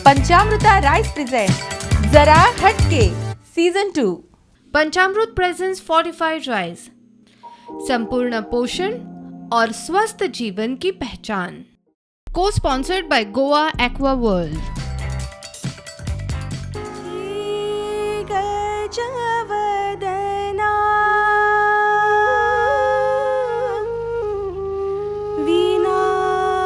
पंचामृता rice present जरा हटके season 2। Panchamrut presents fortified rice, संपूर्ण पोषण और स्वस्थ जीवन की पहचान। को sponsored by Goa aqua world. गजवदना विनायका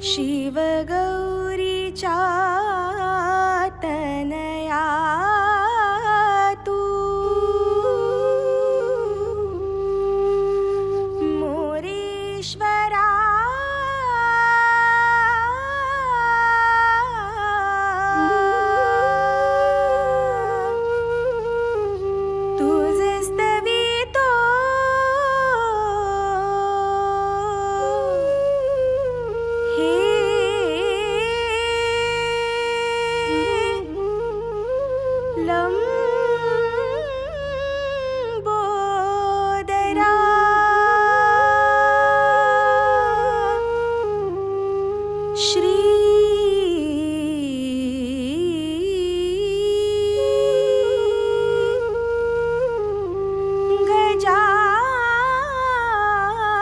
शिवगौरीचा तनया तू मोरेश्वरा तुझे स्तवितो हे लंबोदरा श्री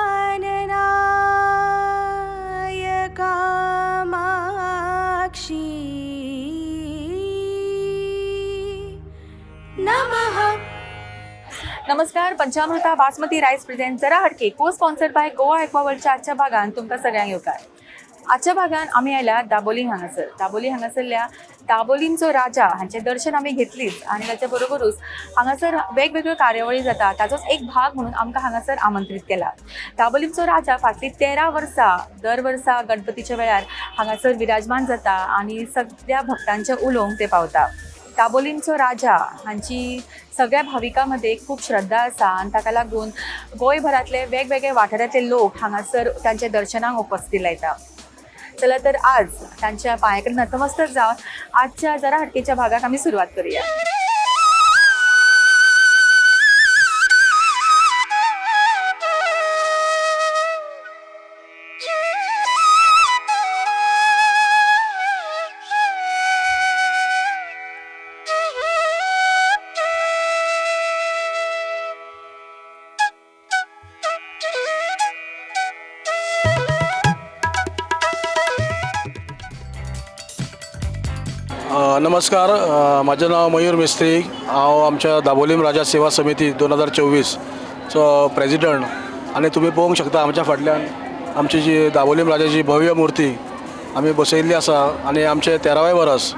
गजाननाय कामाक्षी नमः। नमस्कार, पंचामृता बासमती राईस प्रेजेंट जरा हटके को स्पॉन्सर्ड बाय गोवा एक्वा वर्ल्डच्या आजच्या भागान तुमकां सगळ्यांक येवकार। आजच्या भागान आमी आयल्या दाबोलीम हांगासर। दाबोली हांगासरल्या दाबोलींचो राजा हांचे दर्शन आमी घेतलीच आनी ताचे बरोबरूच हांगासर वेगवेगळ्यो कार्यावळी जाता ताचोच एक भाग म्हणून आमकां हांगासर आमंत्रीत केला। दाबोलीमचो राजा फाटलीं 13 वर्सां दर वर्सा गणपतीच्या वेळार हांगासर विराजमान जाता आनी सगळ्या भक्तांचे उलोवंक ते पावता। दाबोलीमचो राजा हांची सगळ्या भाविकां मदीं खूब श्रद्धा आसा आनी ताका लागून गोंयभरांतले वेगवेगळे वाठारांतले लोक हांगासर तांच्या दर्शनाक उपस्थिती लायता। चला तर आज तांच्या पांया कडेन नतमस्तक जावन आजच्या जरा हटकेच्या भागाक आमी सुरवात करूया। नमस्कार, माझं नाव मयूर मिस्त्री। हांव आमच्या दाबोलीम राजा सेवा समिती 2024 चो प्रेजिडंट आनी तुमी पळोवंक शकता आमच्या फाटल्यान आमची जी दाबोलीम राजाची भव्य मुर्ती आमी बसयल्ली आसा आनी आमचे 13वें वर्स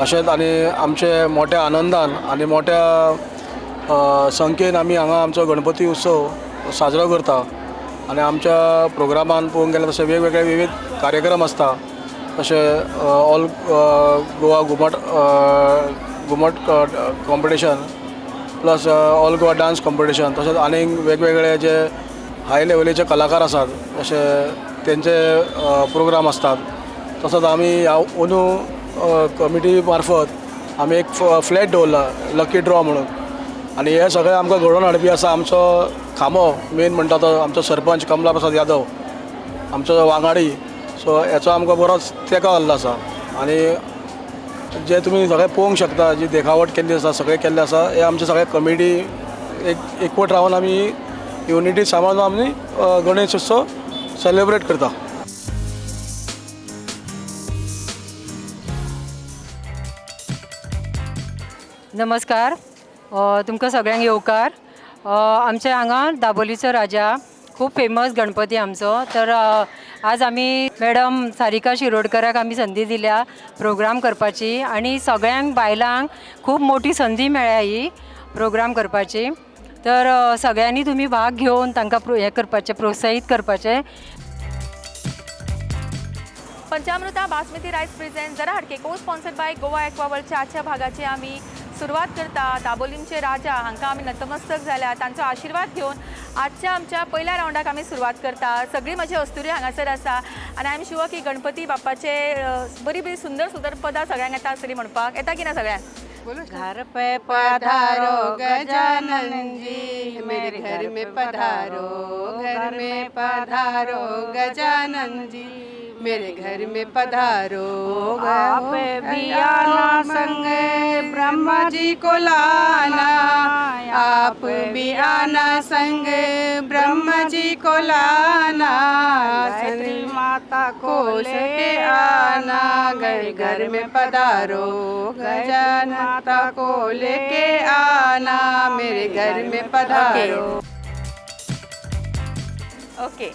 अशेंच आनी आमचे मोठ्या आनंदान आनी मोठ्या संख्येन आमी हांगा आमचो गणपती उत्सव साजरो करता आनी आमच्या प्रोग्रामान पळोवंक गेल्यार तशे वेगवेगळे विविध कार्यक्रम आसता तशे ऑल गोवा घुमट competition plus all Goa dance competition तशेंच आनीक वेगवेगळे जे हाय लेवलीचे कलाकार आसात अशे तेंचे प्रोग्राम आसतात। तसोच आमी ह्या अंदू कमिटी मार्फत आमी एक फ्लॅट दवरला लकी ड्रॉ म्हणून आनी हे सगळे आमकां घडोवन हाडपी आसा आमचो खामो मेन म्हणटा तो आमचो सरपंच कमला प्रसाद यादव आमचो वांगाडी। सो हेचो आमकां बरोच तेंको जाल्लो आसा आनी जे तुमी सगळे पळोवंक शकता जी देखावट केल्ली आसा सगळे केल्ले आसा हे आमचे सगळे कमिटी एकवट रावन आमी युनिटी सांबाळून आमी गणेश उत्सव सेलिब्रेट करता। नमस्कार, तुमकां सगळ्यांक येवकार। आमचे हांगा दाबोलीचो राजा खूब फेमस गणपती आमचो। तर आज आमी मॅडम सारिका शिरोडकराक आमी संदी दिल्या प्रोग्राम करपाची आनी सगळ्यांक बायलांक खूब मोठी संदी मेळ्ळ्या ही प्रोग्राम करपाची। तर सगळ्यांनी तुमी भाग घेवन तांकां हें करपाचें प्रोत्साहीत करपाचें। पंचामृता बासमती राईस प्रेजेंट जरा हटके को स्पॉन्सर्ड बाय गोवा एक्वा वर्ल्डच्या आजच्या भागाची आमी सुरवात करता। दाबोलीमचे राजा हांकां आमी नतमस्तक जाल्या, तांचो आशिर्वाद घेवन आजच्या आमच्या पहिल्या राउंडाक आमी सुरवात करता। सगळी म्हजी अस्तुरी हांगासर आसा आनी आय एम शुअर की गणपती बाप्पाचे बरी बरी सुंदर सुंदर पदां सगळ्यांक येता आसतली म्हणपाक। येता की ना सगळ्यांक? घर पे पधारो गजानन जी, मेरे घर में पधारो, घर में पधारो गजानन जी, मेरे घर में पधारो। आप भी आना संग ब्रह्मा जी को लाना, आप भी आना संग ब्रह्मा जी को लाना, गायत्री माता को लेके आना, घर में पधारो गजानन माता को लेके आना, मेरे घर में पधारो। ओके,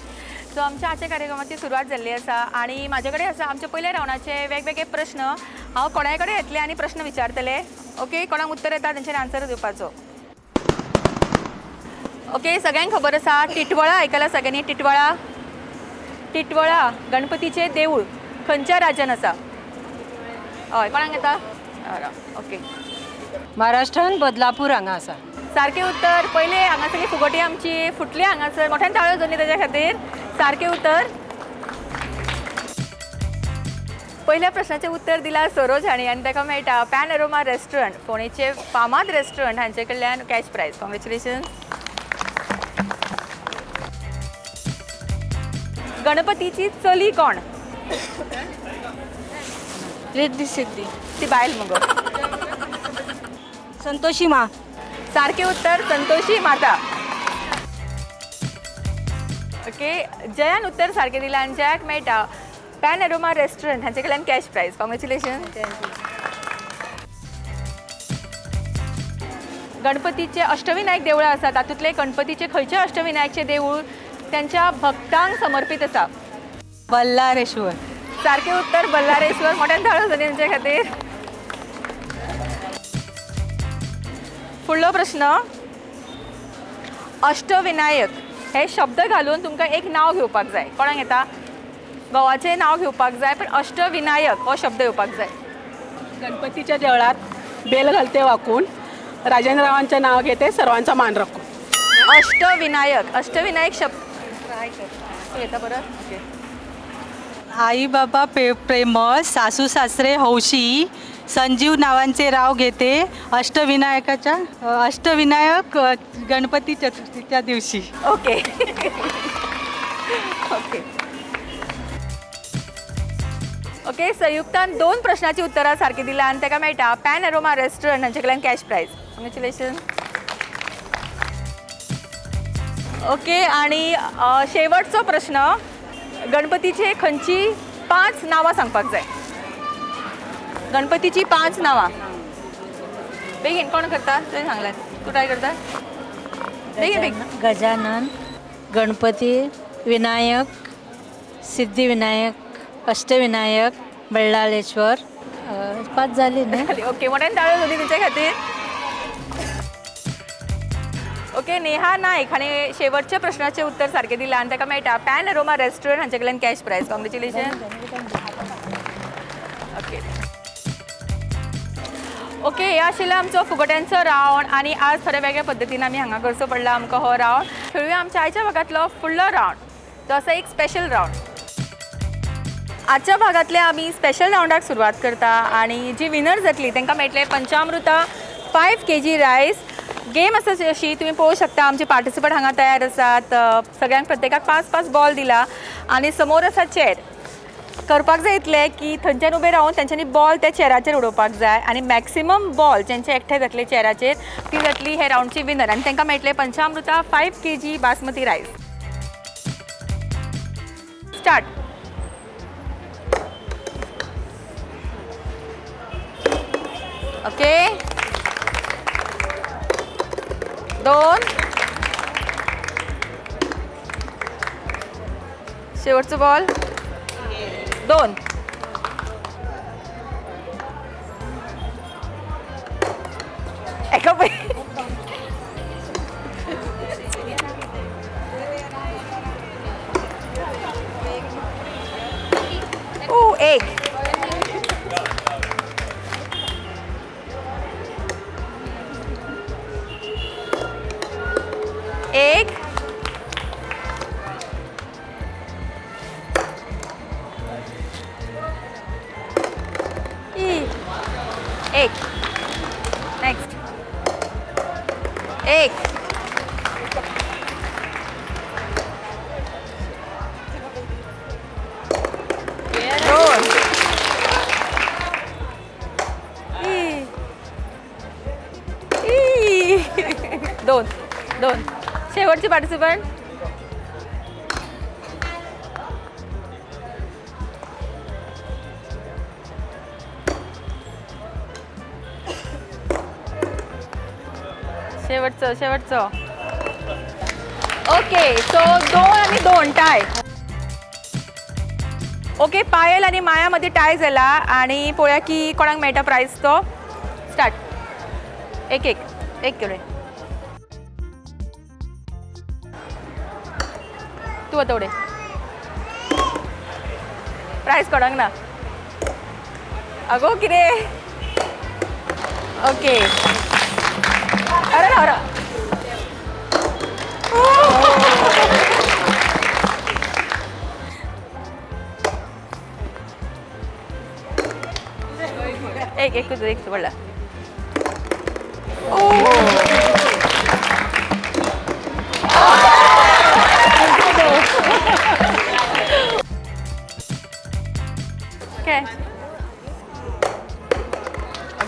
सो आमच्या आजच्या कार्यक्रमाची सुरवात जाल्ली आसा आणि माझ्याकडे आसा आमच्या पयल्या रावंडाचे वेगवेगळे प्रश्न हांव कोणाय कडेन येतले आनी प्रश्न विचारतले. ओके, कोणाक उत्तर येता तेंच्यानी आन्सर दिवपाचो. ओके, सगळ्यांक खबर आसा टिटवळा आयकलां सगळ्यांनी? टिटवळा टिटवळा गणपतीचें देवूळ खंयच्या राज्यान आसा? हय, कोणाक येता? ओके, महाराष्ट्रान बदलापूर हांगा आसा. सारकें उत्तर. पयले हांगासरली फुगटी आमची फुटली हांगासर. मोठ्यान ताळयो जाली तेज्या खातीर. सारकें उत्तर. पहिल्या प्रश्नाचें उत्तर दिला सरोज हांणी आनी ताका मेळटा पॅनोरमा रेस्टॉरंट, फोणेचे फामाद रेस्टॉरंट हांचे कडल्यान कॅश प्रायज. कॉंग्रॅच्युलेशन्स. गणपतीची चली कोण? रिद्धी सिद्धी ती बायल मगो. संतोषी माँ. सारकें उत्तर संतोषी माता. ओके, जयान उत्तर सारकें दिलां आनी जयाक मेळटा पॅनोरमा रेस्टॉरंट हांचे कडल्यान कॅश प्रायज. कॉंग्रॅच्युलेशन. गणपतीचे अष्टविनायक देवळां आसा, तातूंतले गणपतीचे खंयचे अष्टविनायकचे देवूळ त्यांच्या भक्तांक समर्पित आसा? बल्लारेश्वर. सारकें उत्तर बल्लारेश्वर. मोठ्यान थाळो जाली तांचे खातीर. फुडलो प्रश्न. अष्टविनायक हे शब्द घालून तुमकां एक नांव घेवपाक जाय. कोणाक येता? गांवाचें नांव घेवपाक जाय पण अष्टविनायक हो शब्द येवपाक जाय. गणपतीच्या देवळात बेल घालते वाकून, राजेंद्ररावांचे नाव घेते, सर्वांचा मान राखून. अष्टविनायक. अष्टविनायक शब्द येता परत. ओके. आई बाबा प्रेमळ, सासू सासरे हौशी, संजीव नावांचे राव घेते अष्टविनायक गणपती चतुर्थीच्या दिवशी. ओके. ओके. ओके, संयुक्तान 2 प्रश्नाची उत्तरां सारकी दिला आनी ताका मेळटा पॅनोरमा रेस्टॉरंट हांचे कडल्यान कॅश प्रायज. कॉंग्रॅच्युलेशन. ओके, आणि शेवटचो प्रश्न. गणपतीचे खंयची 5 नांवां सांगपाक जाय. गणपतीची 5 नांवां. बेगीन कोण करता? तुवें सांगल्यार तूं ट्राय करता. बेगीन बेगीन. गजानन, गणपती, विनायक, सिद्धिविनायक, अष्टविनायक, बल्लाळेश्वर. 5 झाली ना? ओके, मोठ्यान ताळयो जाली तुमच्या खातीर. ओके, नेहा नायक हाणें शेवटच्या प्रश्नाचें उत्तर सारकें दिलां आनी ताका मेळटा पॅनोरमा रेस्टॉरंट हांचे कडल्यान cash prize. Congratulation. Okay. Okay, हे आशिल्लो आमचो फुगट्यांचो रावंड आनी आज थोड्या वेगळ्या पद्दतीन आमी हांगा करचो पडला आमकां हो रावंड. खेळुया आमच्या आयच्या भागांतलो फुडलो रावंड. तो आसा एक स्पेशल रावंड. आजच्या भागांतले आमी स्पेशल रावंडाक सुरवात करता आणि जी विनर जातली तांकां मेळटले पंचामृता 5 kg रायस. गेम आसा अशी तुम्ही पळोवंक शकता. आमचे पार्टिसिपंट हांगा तयार आसात. सगळ्यांक प्रत्येकाक 5-5 बॉल दिला आणि समोर आसा चेर. करपाक जाय इतलें की थंयच्यान उबे रावन तेंच्यांनी बॉल त्या चेराचेर उडोवपाक जाय आणि मॅक्सिमम बॉल जेंचे एकठांय जातले चेराचेर ती जातली हे रावंडची विनर आणि तांकां मेळटले पंचामृता 5 kg बासमती रायस. स्टार्ट. Okay, 2 शेवटचो ball. 2 एका पळय. एक. एक. एक. नेक्स्ट 1 2 2 2 शेवटची पार्टिसिपंट शेवटचं ओके सो 2 आणि 2 टाय. ओके पायल आणि मायामध्ये टाय झाला आणि पळोवया की कोणाक मेळटा प्रायज तो. स्टार्ट. एक किलो तू आता उडे प्रायज कोणाक ना अगो कितें. ओके अरे एक पडला.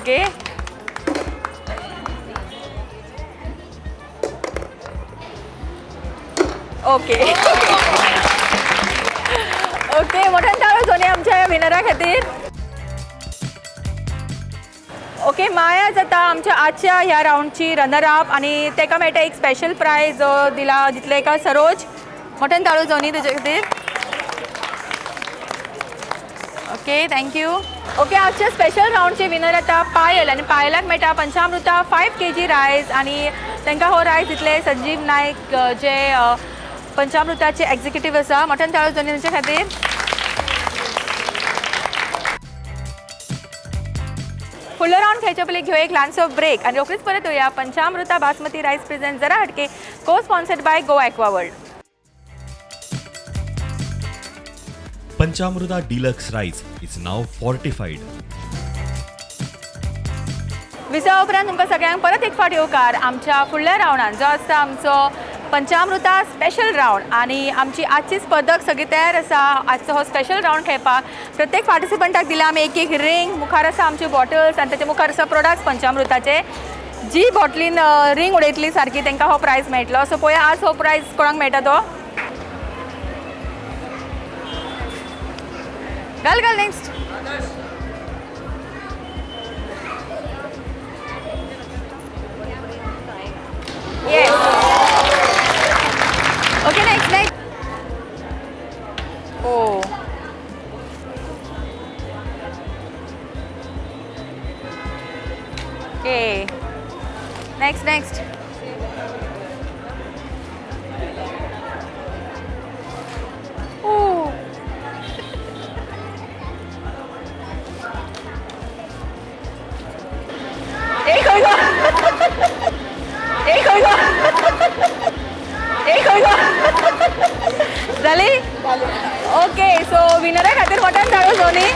ओके ओके ओके मोठ्यान टाळ्यो दोन्ही आमच्या विनरा खातीर. ओके माया जाता आमच्या आजच्या ह्या राऊंडची रनर अप आणि ताका मेळटा एक स्पेशल प्रायज दितले एका सरोज. मोठ्यान ताळ्यो दोन्ही तुजे खातीर. Okay thank you. ओके आजच्या स्पेशल राऊंडचे विनर आता पायल आणि पायलाक मेळटा पंचामृता 5 kg रायस आणि तांकां हो रायस दितले संजीव नायक जे पंचामृताचे एक्झिक्युटीव आसा. मोठ्यान ताळ्यो दोन्ही तुजे खातीर. फुडलो राऊंड खेळचे पयलीं घेऊ एक ल्हानसो ब्रेक आणि रोखडीच परत येऊया. पंचामृता बासमती रायस प्रेझेंट जरा हटके को sponsored by Goa aqua world. Panchamruta Deluxe Rice is now fortified. विजा उपरांत तुमकां सगळ्यांक परत एक फावट येवकार आमच्या फुडल्या रावंडान जो आसता आमचो पंचामृता स्पेशल रावंड आणि आमची आजची स्पर्धक सगळी तयार आसा आजचो हो स्पेशल रावंड खेळपाक. प्रत्येक पार्टिसिपंटाक दिला आमी एक रिंग. मुखार आसा आमचे बॉटल्स आनी ताचे मुखार आसा प्रोडक्ट्स पंचामृताचे. जी बॉटलीन रिंग उडयतली सारकी तांकां हो प्रायज मेळटलो. सो पळोवया आज हो प्रायज कोणाक मेळटा तो. घाल नेक्स्ट. Yes okay next. ओ ओके नेक्स्ट. झाली ओके. सो विनरा खातीर मोठ्यान ताळ्यो दोन्ही.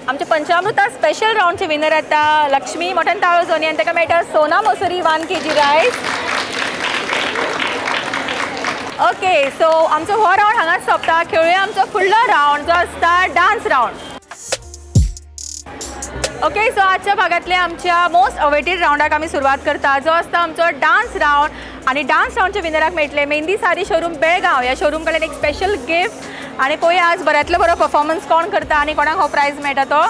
आमचे पंचामृता स्पेशल राऊंडचे विनर आता लक्ष्मी. मोठ्यान ताळ्यो दोन्ही आणि ताका मेळटा सोना मसुरी 1 kg रायस. ओके सो आमचो हो राऊंड हांगाच सोंपता. खेळुया आमचो फुडलो राऊंड जो आसता डान्स राऊंड. ओके सो आजच्या भागातल्या आमच्या मोस्ट अवेटेड राऊंडाक आमी सुरवात करता जो आसता आमचो डान्स राऊंड. आणि डान्स राऊंडच्या विनराक मेळटले मेहंदी सारी शोरूम बेळगांव. ह्या शोरूम कडल्यान एक स्पेशल गिफ्ट आणि पळोवया आज बऱ्यांतलो बरो परफॉर्मन्स कोण करता आणि कोणाक हो प्रायज मेळटा तो.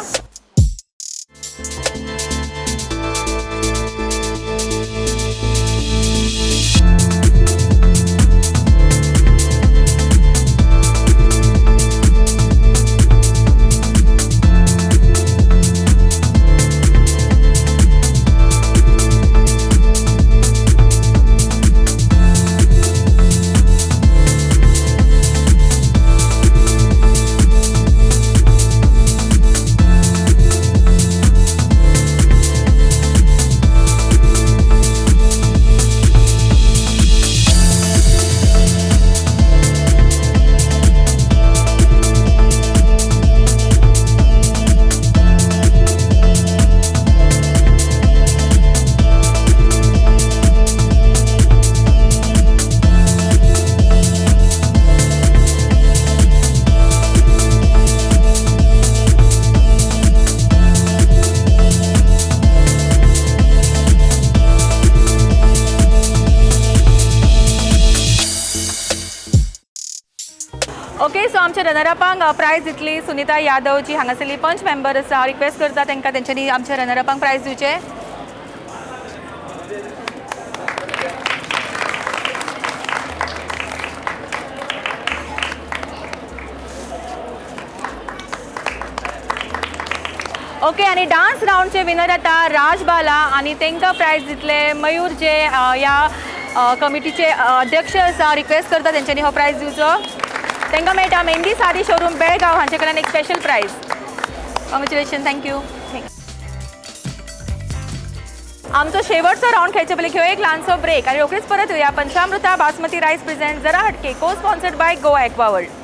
आमच्या रनरअपांक प्रायज दितली सुनीता यादव जी हांगासरली पंच मेंबर आसा. रिक्वेस्ट करता तांकां तेंच्यांनी आमच्या रनरअपांक प्रायज दिवचे. ओके आणि डान्स राऊंडचे विनर आता राज बाला आणि तांकां प्रायज दितले मयूर जे ह्या कमिटीचे अध्यक्ष आसा. रिक्वेस्ट करता तेंच्यांनी हो प्रायज दिवचो. तांकां मेळटा मेहंदी साडी शोरूम बेळगांव हांचे कडल्यान एक स्पेशल प्रायज. कॉंग्रॅच्युलेशन. थँक्यू. आमचो शेवटचो राऊंड खेळचे पयलीं घेवया एक ल्हानसो ब्रेक आणि रोखडीच परत येवया. पंचामृता बासमती रायस प्रेझेंट जरा हटके को sponsored by Goa aqua world.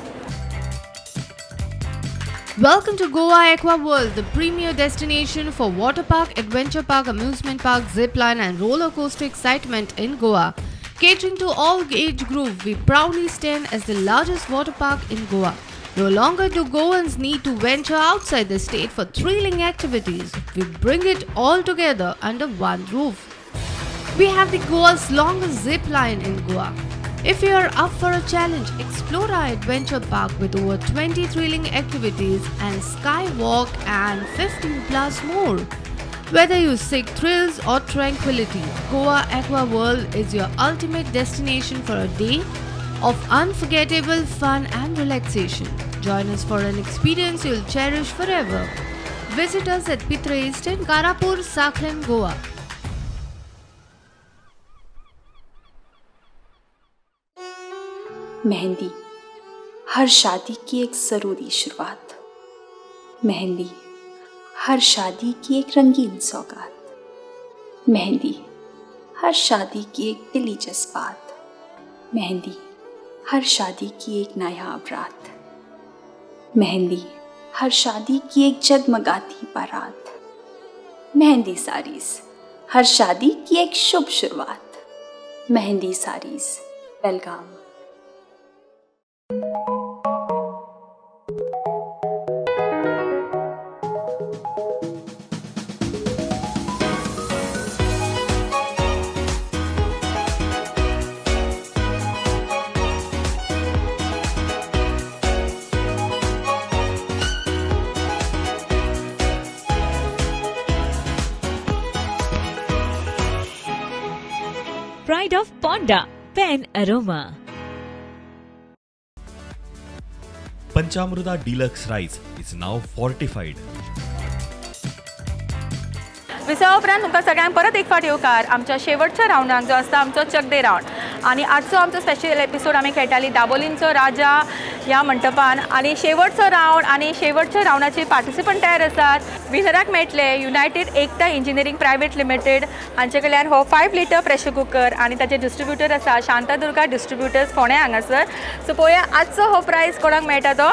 Welcome to Goa Aqua World, the premier destination for water park, adventure park, amusement park, zip line and roller coaster excitement in Goa. Catering to all age group, we proudly stand as the largest water park in Goa. No longer do Goans need to venture outside the state for thrilling activities. We bring it all together under one roof. We have the Goa's longest zip line in Goa. If you are up for a challenge, explore our adventure park with over 20 thrilling activities and skywalk and 15 plus more. Whether you seek thrills or tranquility, Goa Aqua World is your ultimate destination for a day of unforgettable fun and relaxation. Join us for an experience you'll cherish forever. Visit us at Pitra Eastern, Karapur, Sakharan, Goa. मेहंदी हर शादी की एक ज़रूरी शुरुआत. मेहंदी हर शादी की एक रंगीन सौगात. मेहंदी हर शादी की एक दिली जज्बात. मेहंदी हर शादी की एक नायाब रात. मेहंदी हर शादी की एक जगमगाती बारात. मेहंदी साड़ीज़ हर शादी की एक शुभ शुरुआत. मेहंदी साड़ीज़ बेलगाम. Pride of Ponda, Pen Aroma. Panchamruta Deluxe Rice is now fortified. विसवा उपरांत तुमकां सगळ्यांक परत एक फावट येवकार आमच्या शेवटच्या राऊंडाक जो आसता आमचो चक दे राऊंड. आणि आजचो आमचो स्पेशल एपिसोड आमी खेळटाली दाबोलींचो राजा ह्या मंटपान. आणि शेवटचो राऊंड आणि शेवटच्या राऊंडाचे पार्टिसिपंट तयार आसात. विनराक मेळटले युनायटेड एकता इंजिनियरींग प्रायवेट लिमिटेड हांचे कडल्यान हो 5 लिटर प्रेशर कुकर आणि ताचे डिस्ट्रिब्युटर आसा शांतादुर्गा डिस्ट्रिब्युटर्स फोंड्या हांगासर. सो पळोवया आजचो हो प्रायज कोणाक मेळटा तो.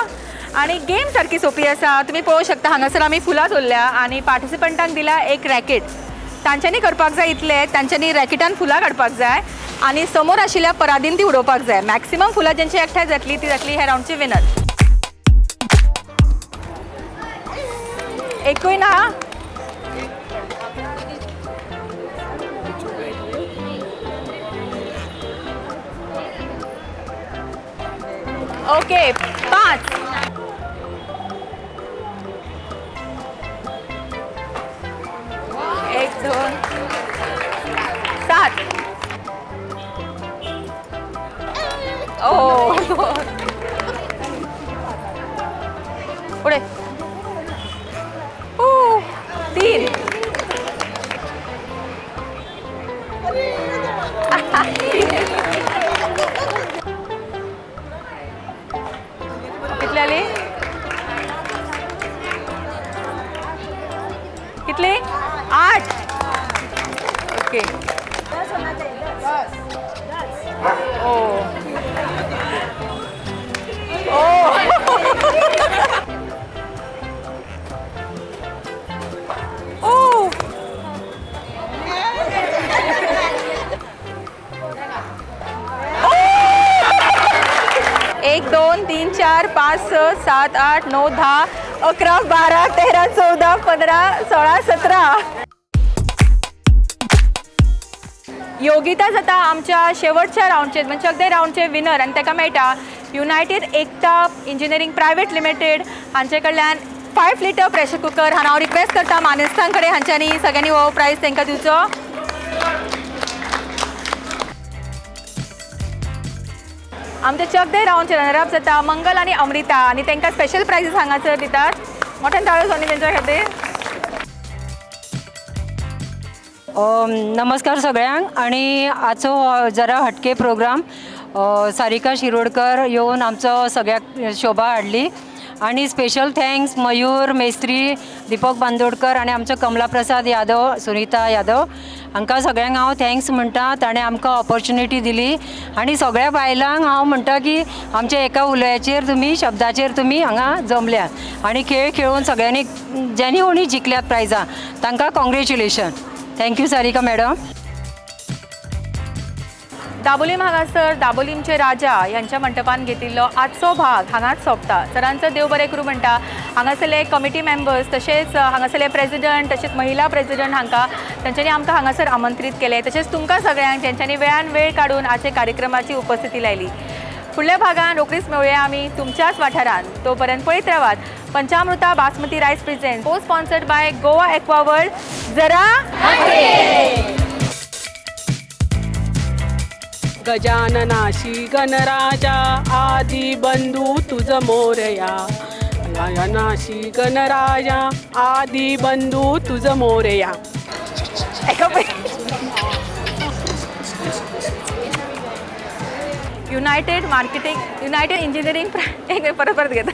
आणि गेम सारकी सोपी आसा. तुम्ही पळोवंक शकता हांगासर आमी फुलां दवरल्या आणि पार्टिसिपंटांक दिला एक रॅकेट. तांच्यांनी करपाक जाय इतले तांच्यांनी रॅकेटान फुलां काडपाक जाय आणि समोर आशिल्ल्या परादीन ती उडोवपाक जाय. मॅक्सिमम फुलां जेंची एकठांय जातली ती जातली ह्या राऊंडची विनर. एकूय ना. ओके 5 1 2 7 ओ पुढे 3 कितले आली कितले 8 ओके. ओ ओ 1 2 3 4 5 6 7 8 9 10 11 12 13 14 15 16 17. योगिता जाता आमच्या शेवटच्या राऊंडचे म्हणजे अगदी राऊंडचे विनर आणि ताका मेळटा युनायटेड एकता इंजिनियरिंग प्रायवेट लिमिटेड हांचे कडल्यान 5 लिटर प्रेशर कुकर हांव रिक्वेस्ट करता मानेस्तां कडेन हांच्यांनी सगळ्यांनी हो प्रायज तांकां दिवचो. आमचे चक दे राऊंडचे रनरअप जाता मंगल आणि अमृता आणि तांकां स्पेशल प्रायजीस हांगासर दितात. मोठ्यान ताळो सोनी तेंच्या खातीर. नमस्कार सगळ्यांक. आणि आजचो हो जरा हटके प्रोग्राम सारिका शिरोडकर येवन आमचो सगळ्याक शोभा हाडली. आणि स्पेशल थँक्स मयूर मेस्त्री, दीपक बांदोडकर आणि आमचो कमला प्रसाद यादव, सुनीता यादव हांकां सगळ्यांक हांव थँक्स म्हणटा. ताणें आमकां ऑपॉर्च्युनिटी दिली. आणि सगळ्या बायलांक हांव म्हणटा की आमच्या एका उलयाचेर तुमी शब्दाचेर तुमी हांगा जमल्यात आणि खेळ खेळून सगळ्यांनी ज्यांनी कोणी जिखल्यात प्रायजां तांकां congratulation. Thank you Sarika madam. Dabolim हांगासर दाबोलीमचे राजा यांच्या मंडपान घेतिल्लो आजचो भाग हांगाच सोंपता. सरांचो देव बरें करूं म्हणटा. हांगासरले कमिटी मेंबर्स तशेंच हांगासरले प्रेसिडेंट तशेंच महिला प्रेसिडेंट हांकां तेंच्यांनी आमकां हांगासर आमंत्रीत केले. तशेंच तुमकां सगळ्यांक तेंच्यांनी वेळान वेळ काडून आजच्या कार्यक्रमाची उपस्थिती लायली. फुडल्या भागान रोखडीच मेळुया आमी तुमच्याच वाठारान. तोपर्यंत पळयत रावात पंचामृता बासमती रायस प्रेझेंट को sponsored by Goa aqua world. जरा गजाननाशी गणराजा आदी बंधू तुझ मोरया. गजाननाशी गणराजा आदी बंधू तुझ मोरया. युनायटेड इंजिनियरिंग परत घेता